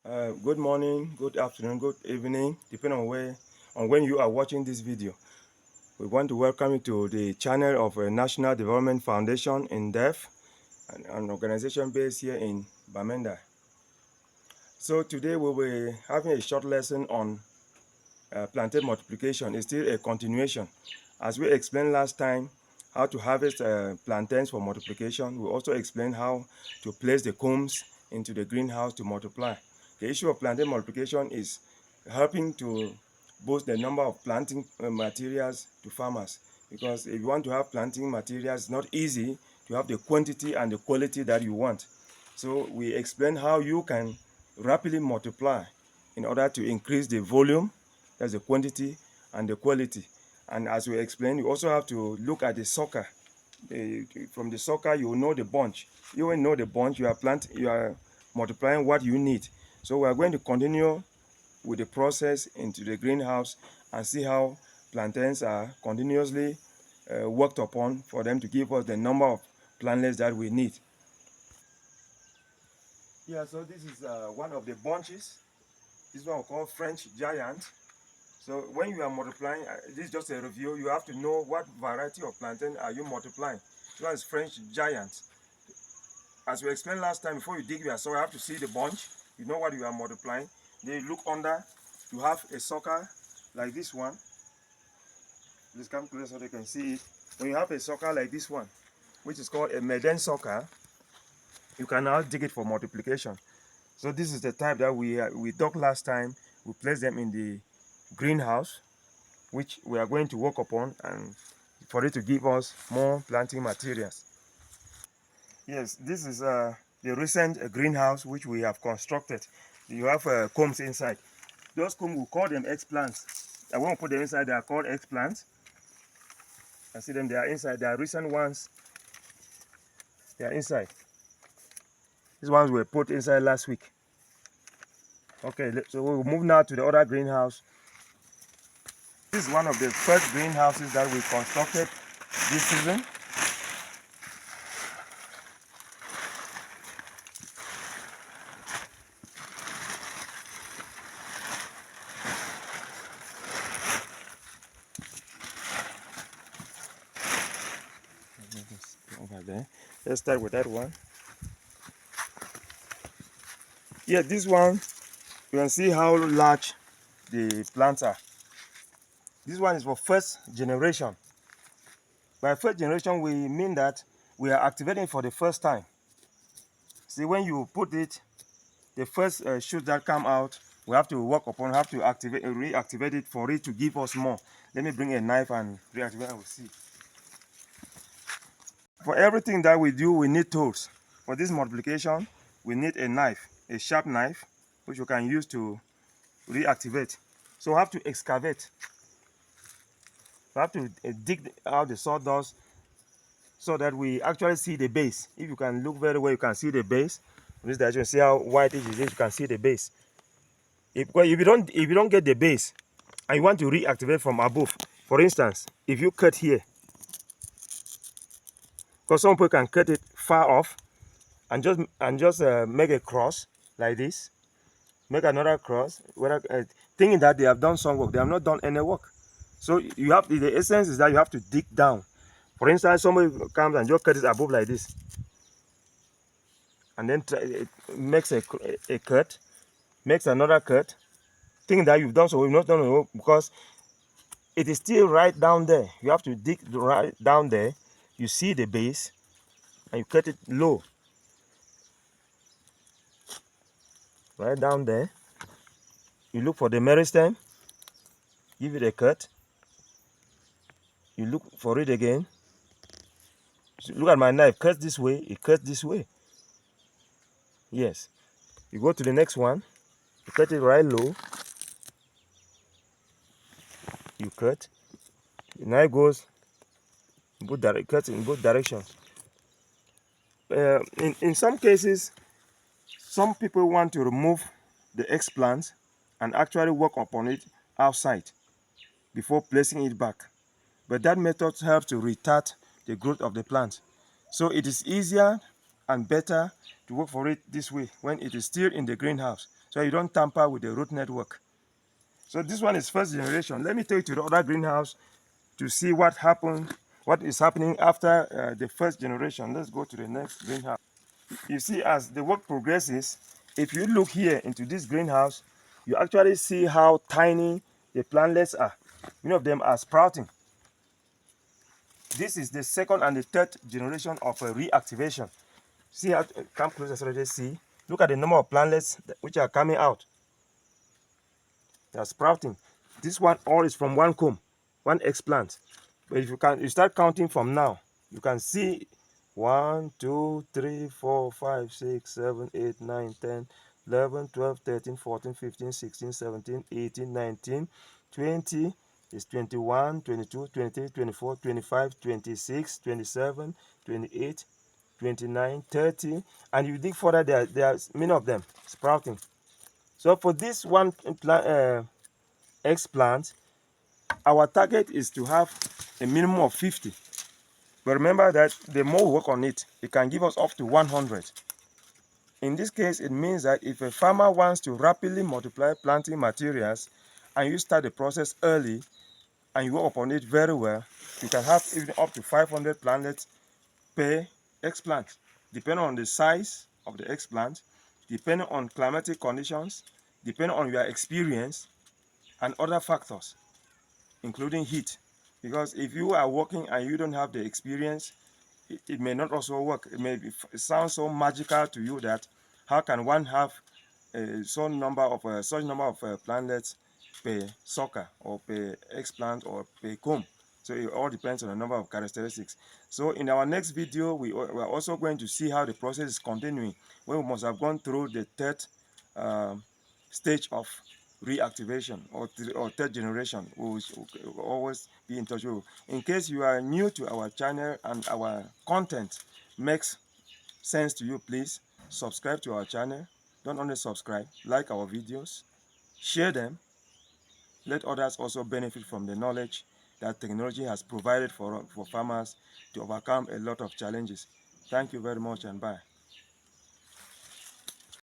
Good morning, good afternoon, good evening, depending on when you are watching this video. We want to welcome you to the channel of National Development Foundation in DEF, an organization based here in Bamenda. So today we'll be having a short lesson on plantain multiplication. It's still a continuation. As we explained last time, how to harvest plantains for multiplication. We also explained how to place the combs into the greenhouse to multiply. The issue of plantain multiplication is helping to boost the number of planting materials to farmers, because if you want to have planting materials, it's not easy to have the quantity and the quality that you want. So we explain how you can rapidly multiply in order to increase the volume, that's the quantity, and the quality. And as we explained, you also have to look at the sucker. From the sucker, you will know the bunch. You will know the bunch. You are multiplying what you need. So we are going to continue with the process into the greenhouse and see how plantains are continuously worked upon for them to give us the number of plantlets that we need. Yeah, so this is one of the bunches. This one we call French giant. So when you are multiplying, this is just a review. You have to know what variety of plantain are you multiplying. This one is French giant. As we explained last time, before you dig your soil, you have to see the bunch. You know what you are multiplying. Then you look under. You have a sucker like this one. Please come closer so they can see it. When you have a sucker like this one, which is called a maiden sucker, you can now dig it for multiplication. So this is the type that we dug last time. We placed them in the greenhouse, which we are going to work upon, and for it to give us more planting materials. Yes, this is the recent greenhouse which we have constructed. You have combs inside. Those combs, we call them explants. And when we put them inside, they are called explants. I see them, they are inside. They are recent ones. They are inside. These ones were put inside last week. Okay, so we'll move now to the other greenhouse. This is one of the first greenhouses that we constructed this season. Over there. Let's start with that one. Yeah, this one, you can see how large the plants are. This one is for first generation. By first generation, we mean that we are activating for the first time. See, when you put it, the first shoot that come out, we have to work upon, have to reactivate it for it to give us more. Let me bring a knife and reactivate and we'll see. For everything that we do, we need tools. For this multiplication, we need a knife, a sharp knife, which you can use to reactivate. So we have to excavate. We have to dig out the sawdust so that we actually see the base. If you can look very well, you can see the base. In this direction, see how white it is. You can see the base. If you don't get the base and you want to reactivate from above, for instance, if you cut here, because some people can cut it far off and just make a cross like this, make another cross, thinking that they have done some work. They have not done any work. So you have the essence is that you have to dig down. For instance, somebody comes and just cut it above like this, and then it makes a cut, makes another cut, thinking that you've done so. You've not done it because it is still right down there. You have to dig right down there. You see the base, and you cut it low, right down there. You look for the meristem, give it a cut. You look for it again. So look at my knife, cut this way, it cuts this way. Yes. You go to the next one, you cut it right low, you cut. The knife goes cuts in both directions. In some cases, some people want to remove the explant and actually work upon it outside before placing it back. But that method helps to retard the growth of the plant. So it is easier and better to work for it this way when it is still in the greenhouse. so you don't tamper with the root network. So this one is first generation. Let me take you to the other greenhouse to see what is happening after the first generation. Let's go to the next greenhouse. You see, as the work progresses, if you look here into this greenhouse, you actually see how tiny the plantlets are. Many of them are sprouting. This is the second and the third generation of reactivation. See how, come closer so that they see. Look at the number of plantlets which are coming out. They are sprouting. This one all is from one comb, one explant. But if you start counting from now, you can see 1, 2, 3, 4, 5, 6, 7, 8, 9, 10, 11, 12, 13, 14, 15, 16, 17, 18, 19, 20, is 21, 22, 23, 24, 25, 26, 27, 28, 29, 30, and you dig further, there are many of them sprouting. So for this one explant, our target is to have a minimum of 50. But remember that the more we work on it, it can give us up to 100. In this case, it means that if a farmer wants to rapidly multiply planting materials and you start the process early and you work upon it very well, you can have even up to 500 plantlets per explant, depending on the size of the explant, depending on climatic conditions, depending on your experience and other factors, including heat. Because if you are working and you don't have the experience, it may not also work. It sounds so magical to you that how can one have such number of plantlets per sucker or per explant or per comb. So it all depends on the number of characteristics. So in our next video, we are also going to see how the process is continuing, when we must have gone through the third stage of reactivation or third generation. We will always be in touch with you. In case you are new to our channel and our content makes sense to you, please subscribe to our channel. Don't only subscribe, like our videos, share them. Let others also benefit from the knowledge that technology has provided for farmers to overcome a lot of challenges. Thank you very much and bye.